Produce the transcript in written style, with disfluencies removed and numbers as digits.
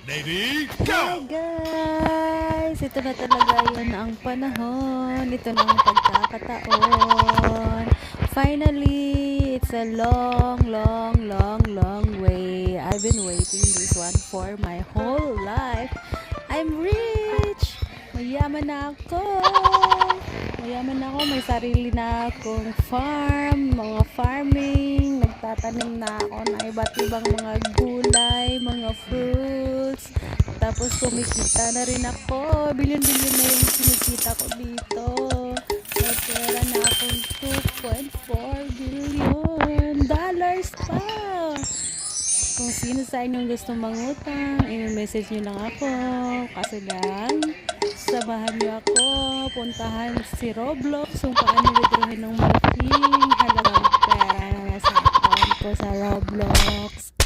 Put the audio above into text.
Ready, Hi go! guys! Ito na talaga yun ang panahon. Ito na ang pagkakataon. Finally, it's a long way. I've been waiting this one for my whole life. I'm rich! Mayaman na ako! Mayaman na ako. May sarili na akong farm, mga farming. Nagtatanim na ako ng iba't ibang mga gulay, mga fruits. Tapos kumikita na rin ako. Bilyon-bilyon na yung kinikita ko dito. May pera na akong 2.4 billion dollars pa. Kung sino sa inyong gusto mangutang, i-message nyo lang ako. Kasi lang, samahan nyo ako. Puntahan si Roblox kung paano withdrawin ng malaking halagang pera na nasa account ko sa Roblox.